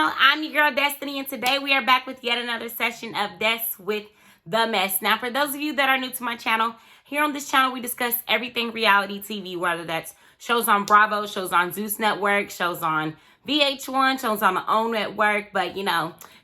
channel. I'm your girl Destiny, and today we are back with yet another session of Des with the Mess. Now, for those of you that are new to my channel, here on this channel we discuss everything reality TV, whether that's shows on Bravo, shows on Zeus Network, shows on VH1, shows on the OWN Network. But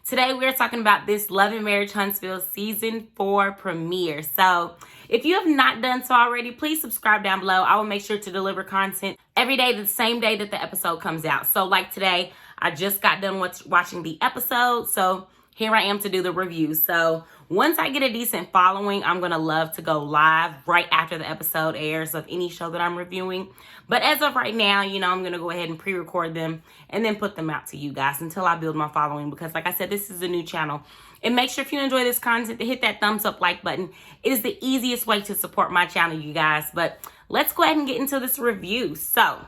today we're talking about this Love and Marriage Huntsville Season 4 premiere. So if you have not done so already, please subscribe down below. I will make sure to deliver content every day, the same day that the episode comes out. So like today, I just got done watching the episode, so here I am to do the review. So once I get a decent following, I'm going to love to go live right after the episode airs of any show that I'm reviewing. But as of right now, I'm going to go ahead and pre-record them and then put them out to you guys until I build my following. Because like I said, this is a new channel. And make sure if you enjoy this content to hit that thumbs up like button. It is the easiest way to support my channel, you guys. But let's go ahead and get into this review. So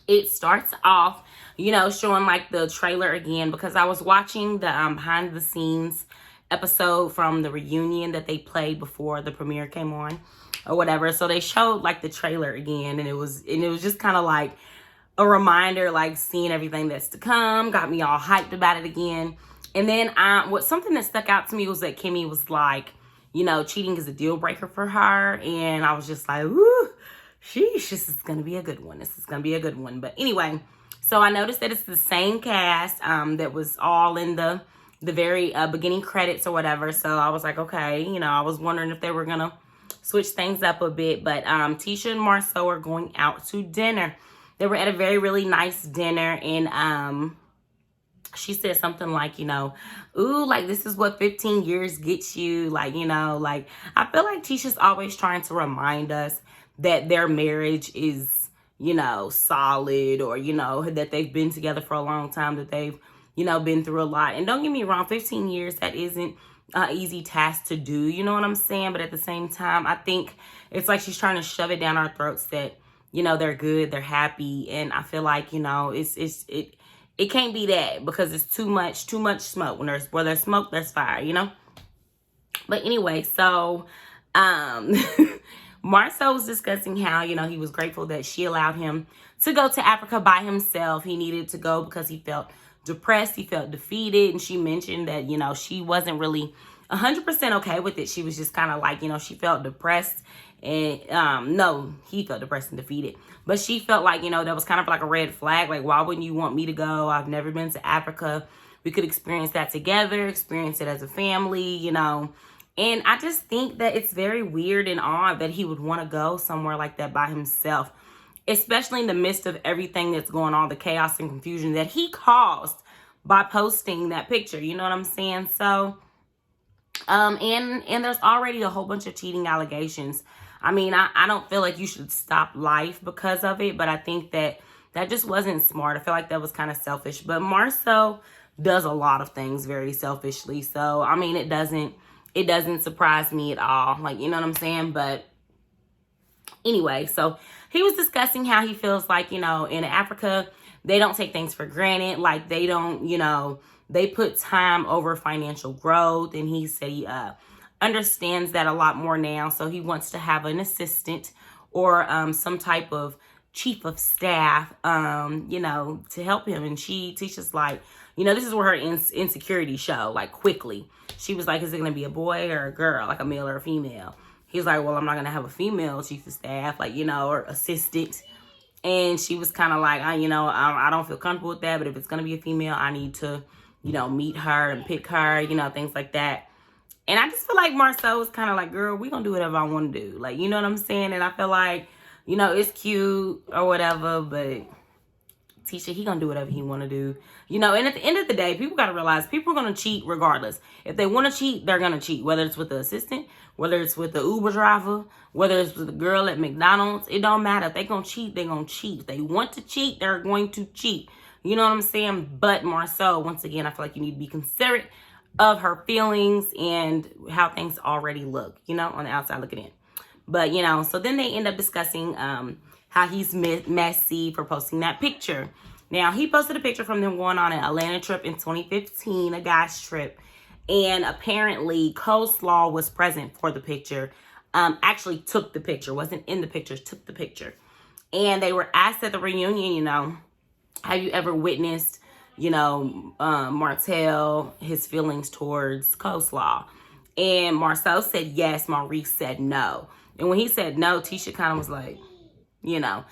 it starts off, showing like the trailer again, because I was watching the behind the scenes episode from the reunion that they played before the premiere came on or whatever. So they showed like the trailer again, and it was just kind of like a reminder, like seeing everything that's to come, got me all hyped about it again. And then something that stuck out to me was that Kimmy was like, cheating is a deal breaker for her, and I was just like, woo, sheesh, this is gonna be a good one. This is gonna be a good one. But anyway, so I noticed that it's the same cast that was all in the very beginning credits or whatever. So I was like, okay, I was wondering if they were gonna switch things up a bit. But Tisha and MARSAU are going out to dinner. They were at a really nice dinner, and she said something like, ooh, like this is what 15 years gets you. Like, like I feel like Tisha's always trying to remind us that their marriage is, solid, or, that they've been together for a long time, that they've, been through a lot. And don't get me wrong, 15 years, that isn't an easy task to do, you know what I'm saying? But at the same time, I think it's like she's trying to shove it down our throats that, they're good, they're happy. And I feel like, it can't be that, because it's too much smoke. Where there's smoke, there's fire, But anyway, so MARSAU was discussing how, he was grateful that she allowed him to go to Africa by himself. He needed to go because he felt depressed, he felt defeated. And she mentioned that, she wasn't really 100% okay with it. She was just kind of like, she felt depressed. And no, he felt depressed and defeated. But she felt like, that was kind of like a red flag. Like, why wouldn't you want me to go? I've never been to Africa. We could experience that together, experience it as a family, And I just think that it's very weird and odd that he would want to go somewhere like that by himself, especially in the midst of everything that's going on, the chaos and confusion that he caused by posting that picture. You know what I'm saying? So, and there's already a whole bunch of cheating allegations. I mean, I don't feel like you should stop life because of it, but I think that just wasn't smart. I feel like that was kind of selfish. But MARSAU does a lot of things very selfishly. So, I mean, it doesn't surprise me at all. Like, you know what I'm saying? But anyway, so he was discussing how he feels like, in Africa, they don't take things for granted. Like, they don't, they put time over financial growth. And he said he understands that a lot more now. So he wants to have an assistant or some type of chief of staff, to help him. And she teaches like, this is where her insecurity show, like quickly. She was like, is it going to be a boy or a girl, like a male or a female? He's like, well, I'm not going to have a female chief of staff, like, or assistant. And she was kind of like, I don't feel comfortable with that. But if it's going to be a female, I need to, meet her and pick her, things like that. And I just feel like MARSAU is kind of like, girl, we going to do whatever I want to do. Like, you know what I'm saying? And I feel like, it's cute or whatever, but Tisha, he gonna do whatever he want to do. And at the end of the day, people got to realize people are going to cheat regardless. If they want to cheat, they're going to cheat. Whether it's with the assistant, whether it's with the Uber driver, whether it's with the girl at McDonald's, it don't matter. If they going to cheat, they going to cheat. If they want to cheat, they're going to cheat. You know what I'm saying? But MARSAU, once again, I feel like you need to be considerate of her feelings and how things already look, on the outside looking in. But, so then they end up discussing how he's messy for posting that picture. Now, he posted a picture from them going on an Atlanta trip in 2015, a guy's trip. And apparently, Coleslaw was present for the picture. Actually took the picture, wasn't in the picture, took the picture. And they were asked at the reunion, have you ever witnessed, Martell his feelings towards coleslaw. And MARSAU said yes, Maurice said no. And when he said no, Tisha kind of was like, and I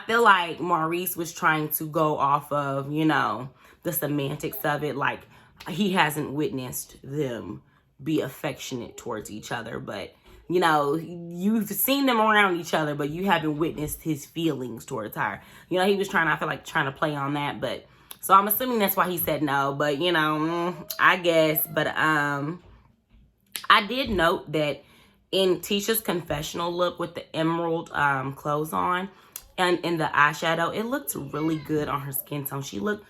feel like Maurice was trying to go off of, the semantics of it. Like, he hasn't witnessed them be affectionate towards each other, but you've seen them around each other, but you haven't witnessed his feelings towards her. He was trying to play on that, but so I'm assuming that's why he said no, but I guess. But I did note that in Tisha's confessional look with the emerald clothes on and in the eyeshadow, it looked really good on her skin tone. She looked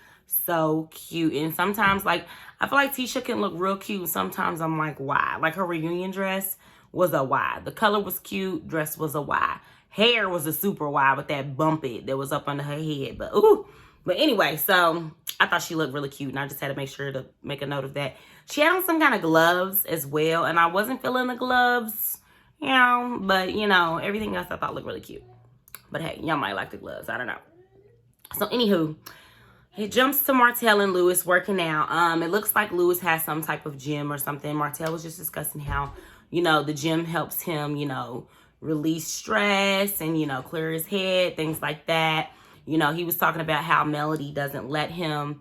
so cute. And sometimes, like, I feel like Tisha can look real cute. Sometimes I'm like, why? Like, her reunion dress was a why. The color was cute. Dress was a why. Hair was a super why with that bumpy that was up under her head. But, ooh. But anyway, so I thought she looked really cute. And I just had to make sure to make a note of that. She had on some kind of gloves as well. And I wasn't feeling the gloves, But, everything else I thought looked really cute. But, hey, y'all might like the gloves. I don't know. So, anywho. It jumps to Martell and Louis working out. It looks like Louis has some type of gym or something. Martell was just discussing how, the gym helps him, release stress and, clear his head, things like that. He was talking about how Melody doesn't let him,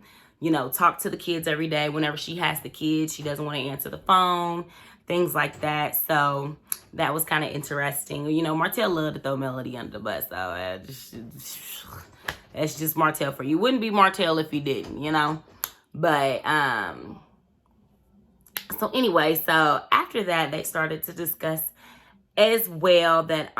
talk to the kids every day. Whenever she has the kids, she doesn't want to answer the phone, things like that. So that was kind of interesting. Martell loved to throw Melody under the bus. So that's just Martell for you. Wouldn't be Martell if he didn't, But, so anyway, so after that, they started to discuss as well that,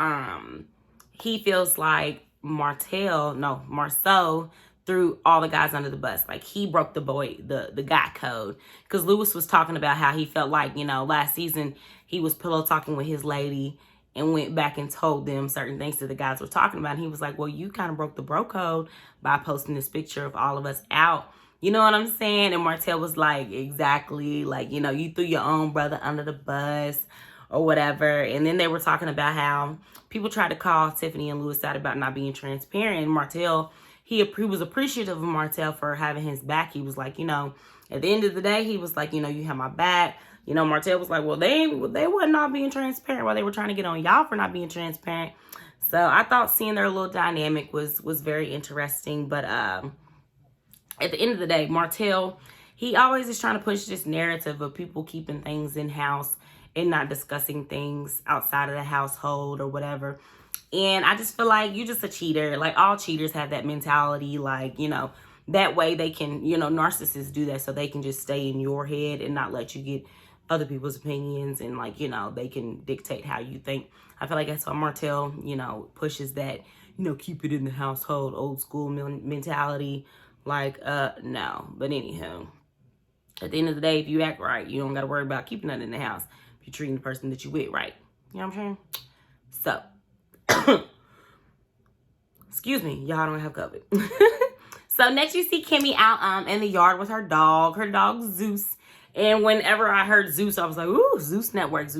he feels like MARSAU threw all the guys under the bus. Like, he broke the guy code. Because Louis was talking about how he felt like, last season he was pillow talking with his lady and went back and told them certain things that the guys were talking about. And he was like, well, you kind of broke the bro code by posting this picture of all of us out. You know what I'm saying? And Martell was like, exactly. Like, you threw your own brother under the bus or whatever. And then they were talking about how people tried to call Tiffany and Louis out about not being transparent. And Martell, he was appreciative of Martell for having his back. He was like, at the end of the day, he was like, you have my back. Martell was like, well, they were not being transparent while they were trying to get on y'all for not being transparent. So I thought seeing their little dynamic was very interesting. But at the end of the day, Martell, he always is trying to push this narrative of people keeping things in-house and not discussing things outside of the household or whatever. And I just feel like you're just a cheater. Like, all cheaters have that mentality. Like, that way they can, narcissists do that so they can just stay in your head and not let you get other people's opinions, and like, they can dictate how you think. I feel like that's why Martell, pushes that, keep it in the household, old school mentality. Like, no. But anywho, at the end of the day, if you act right, you don't got to worry about keeping that in the house if you're treating the person that you with right. You know what I'm saying? So, excuse me, y'all don't have COVID. So next you see Kimmy out in the yard with her dog Zeus. And whenever I heard Zeus, I was like, ooh, Zeus Network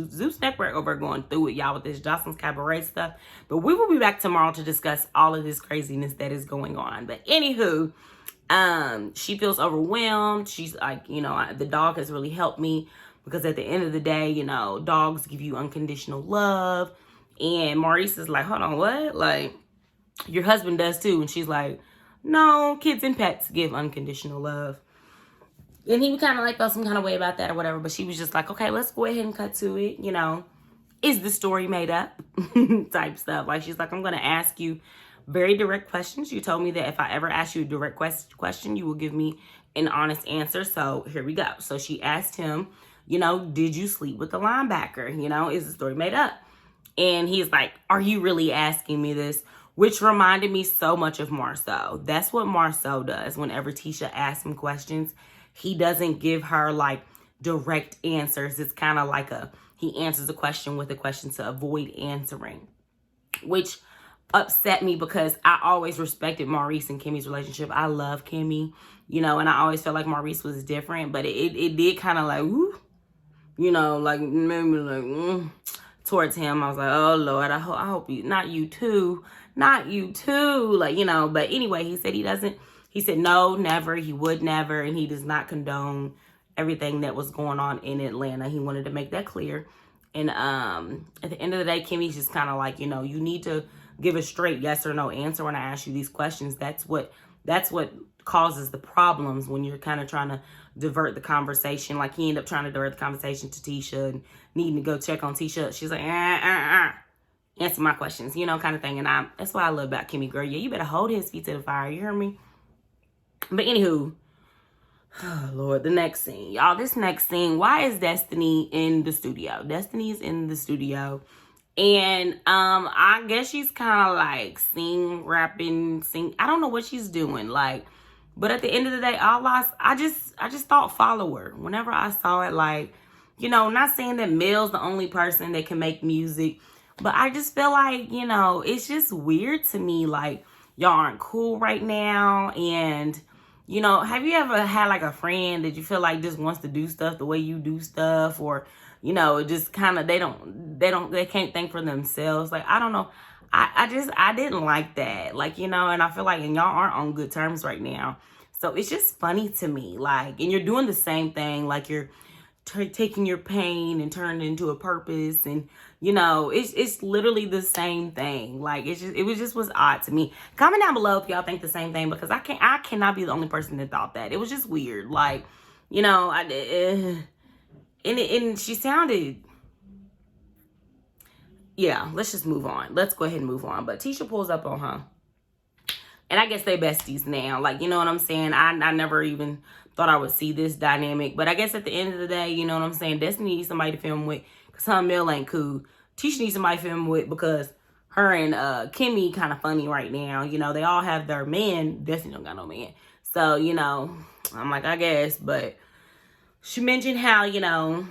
over going through it, y'all, with this Jocelyn's Cabaret stuff. But we will be back tomorrow to discuss all of this craziness that is going on. But anywho, she feels overwhelmed. She's like, the dog has really helped me, because at the end of the day, dogs give you unconditional love. And Maurice is like, hold on, what? Like, your husband does too. And she's like, no, kids and pets give unconditional love. And he kind of like felt some kind of way about that or whatever. But she was just like, okay, let's go ahead and cut to it. Is the story made up? Type stuff. Like, she's like, I'm going to ask you very direct questions. You told me that if I ever ask you a direct question, you will give me an honest answer. So here we go. So she asked him, did you sleep with the linebacker? Is the story made up? And he's like, are you really asking me this? Which reminded me so much of MARSAU. That's what MARSAU does whenever Tisha asks him questions. He doesn't give her like direct answers. It's kind of like he answers a question with a question to avoid answering, which upset me because I always respected Maurice and Kimmy's relationship. I love Kimmy, and I always felt like Maurice was different, but it did kind of like, ooh, like made me like, towards him. I was like, oh Lord, I hope you, not you too, like, but anyway, he said He said no, never. He would never. And he does not condone everything that was going on in Atlanta. He wanted to make that clear. And at the end of the day, Kimmy's just kind of like, you know, you need to give a straight yes or no answer when I ask you these questions. That's what causes the problems when you're kind of trying to divert the conversation. Like, he ended up trying to divert the conversation to Tisha and needing to go check on Tisha. She's like, answer my questions, you know, kind of thing. And that's what I love about Kimmy, girl. Yeah, you better hold his feet to the fire. You hear me? But anywho, oh Lord, the next scene. Y'all, this next scene, why is Destiny in the studio? Destiny's in the studio. And I guess she's kind of like rapping. I don't know what she's doing. Like, but at the end of the day, I just thought follow her. Whenever I saw it, like, you know, not saying that Mel's the only person that can make music, but I just feel like, you know, it's just weird to me. Like, y'all aren't cool right now. And, you know, have you ever had like a friend that you feel like just wants to do stuff the way you do stuff, or, you know, just kind of, they can't think for themselves. Like, I don't know. I didn't like that. Like, you know, and I feel like, and y'all aren't on good terms right now. So it's just funny to me. Like, and you're doing the same thing. Like, you're taking your pain and turning it into a purpose. And, you know, it's literally the same thing. Like, it was odd to me. Comment down below if y'all think the same thing, because I cannot be the only person that thought that. It was just weird. Like, you know, and she sounded, yeah, let's just move on. Let's go ahead and move on. But Tisha pulls up on her. And I guess they besties now. Like, you know what I'm saying? I never even thought I would see this dynamic. But I guess at the end of the day, you know what I'm saying? Destiny needs somebody to film with, because her and Mel ain't cool. Tisha needs somebody to film with because her and Kimmy kind of funny right now. You know, they all have their man. Destiny don't got no man. So, you know, I'm like, I guess. But she mentioned how, you know,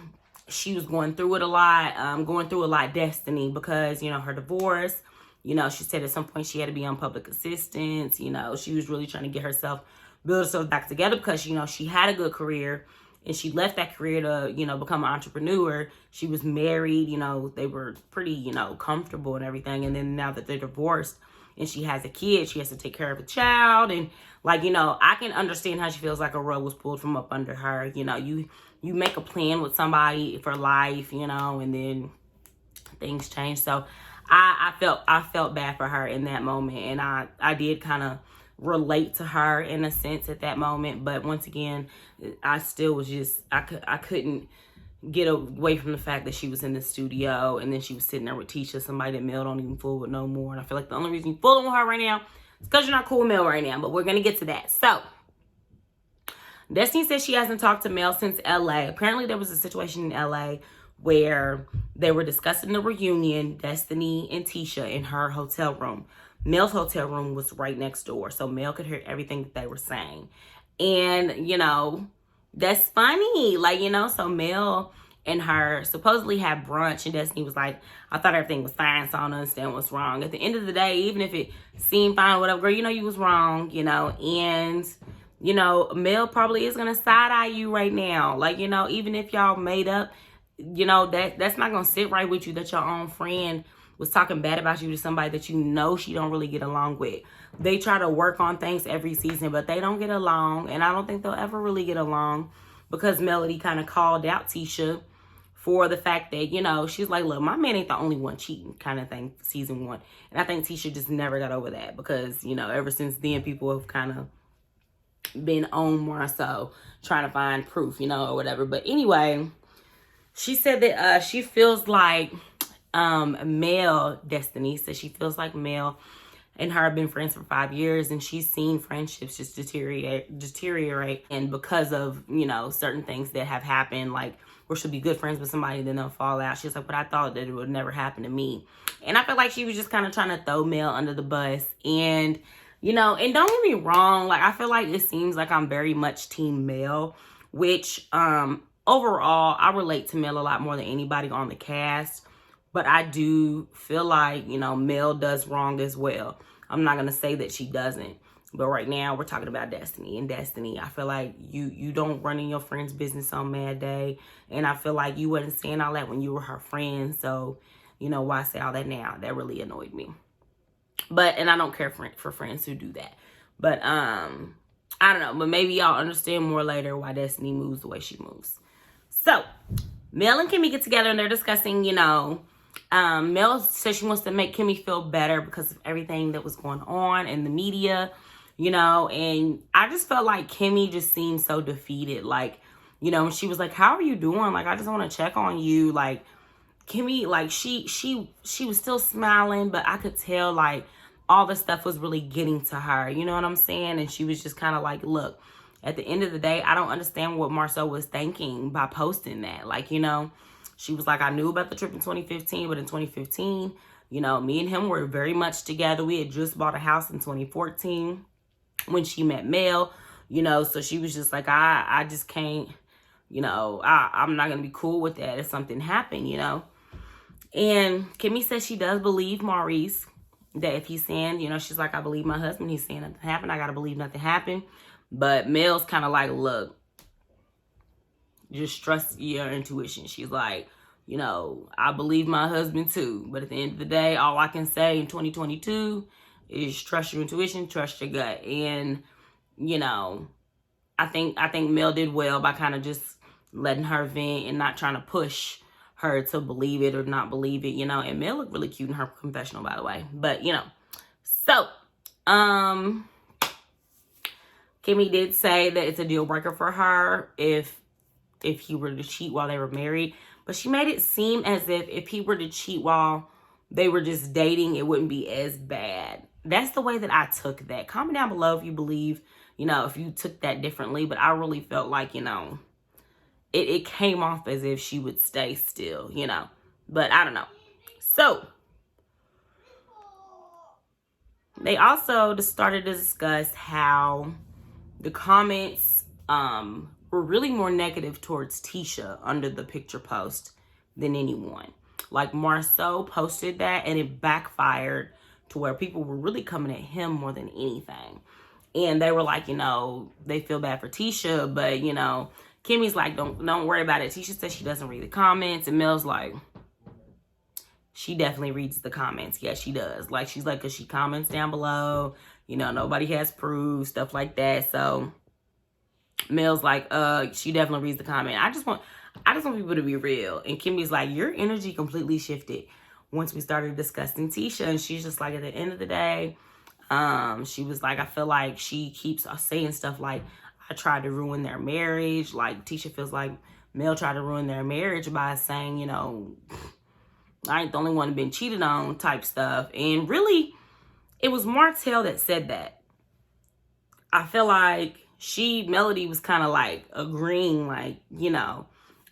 she was going through it a lot, Destiny, because, you know, her divorce. You know, she said at some point she had to be on public assistance. You know, she was really trying to get build herself back together, because, you know, she had a good career and she left that career to, you know, become an entrepreneur. She was married, you know, they were pretty, you know, comfortable and everything. And then now that they're divorced and she has a kid, she has to take care of a child. And, like, you know, I can understand how she feels like a rug was pulled from up under her. You know, you make a plan with somebody for life, you know, and then things change. So I felt bad for her in that moment, and I did kind of relate to her in a sense at that moment. But once again, I still was just, I couldn't get away from the fact that she was in the studio and then she was sitting there with Tisha, somebody that Mel don't even fool with no more. And I feel like the only reason you're fooling with her right now is because you're not cool with Mel right now. But we're gonna get to that. So Destiny says she hasn't talked to Mel since LA. Apparently there was a situation in LA where they were discussing the reunion, Destiny and Tisha, in her hotel room. Mel's hotel room was right next door, so Mel could hear everything that they were saying. And, you know, that's funny. Like, you know, so Mel and her supposedly had brunch, and Destiny was like, I thought everything was fine, so I don't understand what's wrong. At the end of the day, even if it seemed fine or whatever, girl, you know you was wrong, you know. And, you know, Mel probably is going to side-eye you right now. Like, you know, even if y'all made up, you know, that's not going to sit right with you, that your own friend was talking bad about you to somebody that you know she don't really get along with. They try to work on things every season, but they don't get along. And I don't think they'll ever really get along, because Melody kind of called out Tisha for the fact that, you know, she's like, look, my man ain't the only one cheating, kind of thing, season 1. And I think Tisha just never got over that, because, you know, ever since then, people have kind of been on MARSAU trying to find proof, you know, or whatever. But anyway, she said that she feels like Destiny said she feels like Mel and her have been friends for 5 years, and she's seen friendships just deteriorate, and because of, you know, certain things that have happened, like where she'll be good friends with somebody, then they'll fall out. She's like, but I thought that it would never happen to me. And I feel like she was just kind of trying to throw Mel under the bus. And, you know, and don't get me wrong, like, I feel like it seems like I'm very much team Mel, which overall I relate to Mel a lot more than anybody on the cast. But I do feel like, you know, Mel does wrong as well. I'm not going to say that she doesn't. But right now, we're talking about Destiny. And Destiny, I feel like you don't run in your friend's business on Mad Day. And I feel like you wasn't saying all that when you were her friend. So, you know, why say all that now? That really annoyed me. But, and I don't care for friends who do that. But, I don't know, but maybe y'all understand more later why Destiny moves the way she moves. So, Mel and Kimmy get together and they're discussing, Mel says she wants to make Kimmy feel better because of everything that was going on in the media, and I just felt like Kimmy just seemed so defeated. Like, she was like, how are you doing? Like, I just want to check on you. Like, Kimmy, like, she was still smiling, but I could tell, like, all the stuff was really getting to her. You know what I'm saying? And she was just kind of like, look, at the end of the day, I don't understand what MARSAU was thinking by posting that. Like, she was like, I knew about the trip in 2015, but in 2015, me and him were very much together. We had just bought a house in 2014 when she met Mel, so she was just like, I just can't, I'm not going to be cool with that if something happened, And Kimmy says she does believe Maurice, that if he's saying, she's like, I believe my husband, he's saying nothing happened. I got to believe nothing happened. But Mel's kind of like, look, just trust your intuition. She's like, I believe my husband too. But at the end of the day, all I can say in 2022 is trust your intuition, trust your gut. And, I think Mel did well by kind of just letting her vent and not trying to push her to believe it or not believe it, and Mel looked really cute in her confessional, by the way. But, so, Kimmy did say that it's a deal breaker for her if he were to cheat while they were married. But she made it seem as if he were to cheat while they were just dating, it wouldn't be as bad. That's the way that I took that. Comment down below if you believe, if you took that differently. But I really felt like, it came off as if she would stay still, But I don't know. So, they also just started to discuss how the comments were really more negative towards Tisha under the picture post than anyone. Like, MARSAU posted that and it backfired to where people were really coming at him more than anything. And they were like, they feel bad for Tisha, but, Kimmy's like, don't worry about it. Tisha says she doesn't read the comments. And Mel's like, she definitely reads the comments. Yeah, she does. Like, she's like, because she comments down below. Nobody has proof, stuff like that. So Mel's like, she definitely reads the comment. I just want people to be real. And Kimmy's like, your energy completely shifted once we started discussing Tisha. And she's just like, at the end of the day, she was like, I feel like she keeps saying stuff like, I tried to ruin their marriage. Like, Tisha feels like Mel tried to ruin their marriage by saying, I ain't the only one been cheated on type stuff. And really, it was Martell that said that. I feel like Melody was kind of like agreeing, like,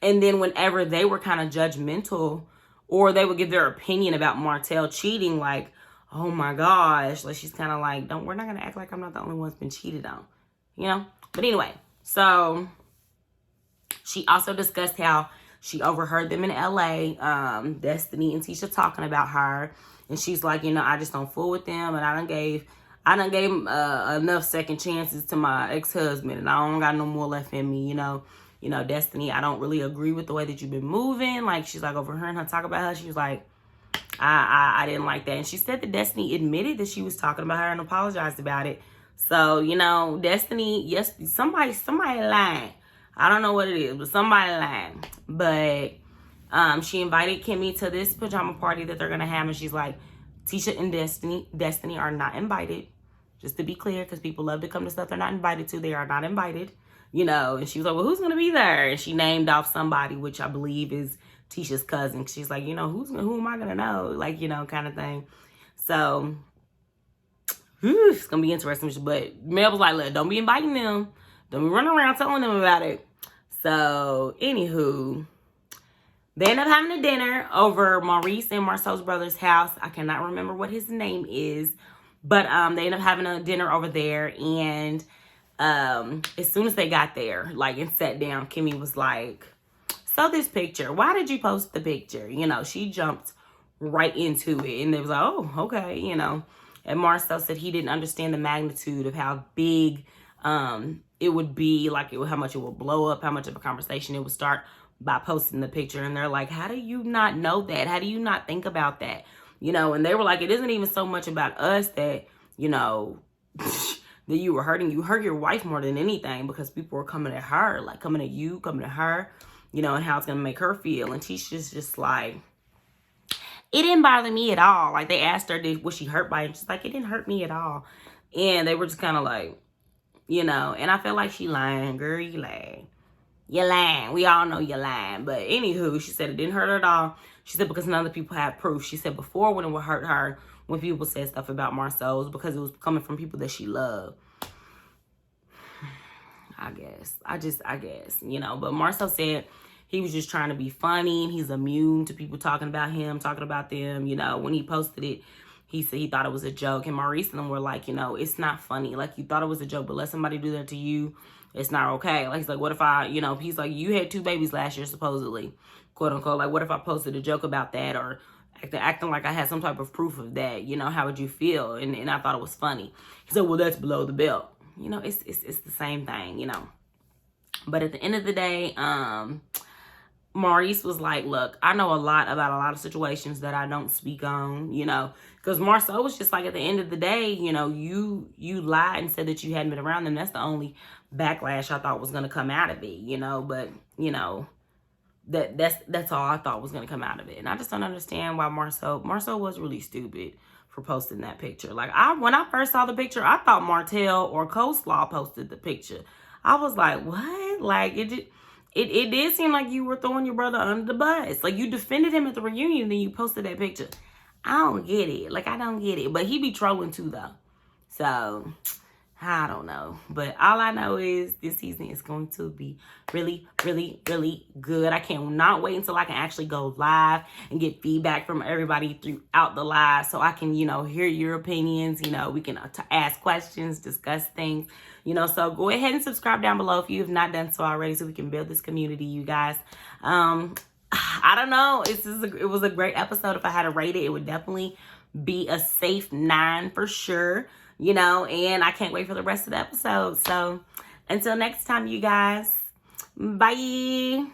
and then whenever they were kind of judgmental or they would give their opinion about Martell cheating, like, oh my gosh, like, she's kind of like, we're not going to act like I'm not the only one that's been cheated on, But anyway, so she also discussed how she overheard them in LA, Destiny and Tisha talking about her. And she's like, I just don't fool with them. And I done gave enough second chances to my ex-husband. And I don't got no more left in me, Destiny, I don't really agree with the way that you've been moving. Like, she's like, overhearing her talk about her, she was like, I didn't like that. And she said that Destiny admitted that she was talking about her and apologized about it. So, Destiny, yes, somebody lying. I don't know what it is, but somebody lying. But she invited Kimmy to this pajama party that they're going to have. And she's like, Tisha and Destiny are not invited. Just to be clear, because people love to come to stuff they're not invited to. They are not invited. And she was like, well, who's going to be there? And she named off somebody, which I believe is Tisha's cousin. She's like, who am I going to know? Like, kind of thing. So, it's going to be interesting. But Mel was like, look, don't be inviting them. Don't be running around telling them about it. So, anywho, they end up having a dinner over Maurice and MARSAU's brother's house. I cannot remember what his name is. But they end up having a dinner over there. And as soon as they got there, like, and sat down, Kimmy was like, so this picture, why did you post the picture? She jumped right into it. And they was like, oh, okay, And MARSAU said he didn't understand the magnitude of how big it would be, like, how much it would blow up, how much of a conversation it would start by posting the picture. And they're like, how do you not know that? How do you not think about that? And they were like, it isn't even so much about us that, that you were hurting. You hurt your wife more than anything because people were coming at her, like coming at you, coming at her, you know, and how it's going to make her feel. And Tisha's just like, it didn't bother me at all. Like, they asked her, was she hurt by it? She's like, it didn't hurt me at all. And they were just kind of like, you know, and I feel like she lying. Girl, you lying. You're lying. We all know you're lying. But anywho, she said it didn't hurt her at all. She said because none of the people have proof. She said before when it would hurt her, when people said stuff about MARSAU, it was because it was coming from people that she loved. I guess. I guess, you know. But MARSAU said he was just trying to be funny. And he's immune to people talking about him, talking about them. You know, when he posted it, he said he thought it was a joke. And Maurice and them were like, you know, it's not funny. Like, you thought it was a joke, but let somebody do that to you. It's not okay. Like, he's like, what if I, you know, he's like, you had 2 babies last year, supposedly, quote unquote. Like, what if I posted a joke about that or acting like I had some type of proof of that? You know, how would you feel? And I thought it was funny. He said, well, that's below the belt. You know, it's the same thing, you know. But at the end of the day, Maurice was like, look, I know a lot about a lot of situations that I don't speak on, you know, because MARSAU was just like, at the end of the day, you know, you lied and said that you hadn't been around them. That's the only backlash I thought was going to come out of it, you know, but, you know, that's all I thought was going to come out of it. And I just don't understand why MARSAU was really stupid for posting that picture. Like, when I first saw the picture, I thought Martell or Coleslaw posted the picture. I was like, what? Like, it did seem like you were throwing your brother under the bus. Like, you defended him at the reunion, then you posted that picture. I don't get it. Like, I don't get it. But he be trolling too, though. So, I don't know. But all I know is this season is going to be really, really, really good. I cannot wait until I can actually go live and get feedback from everybody throughout the live so I can, you know, hear your opinions. You know, we can ask questions, discuss things. You know, so go ahead and subscribe down below if you have not done so already so we can build this community, you guys. I don't know. It was a great episode. If I had to rate it, it would definitely be a safe 9 for sure. You know, and I can't wait for the rest of the episode. So until next time, you guys, bye.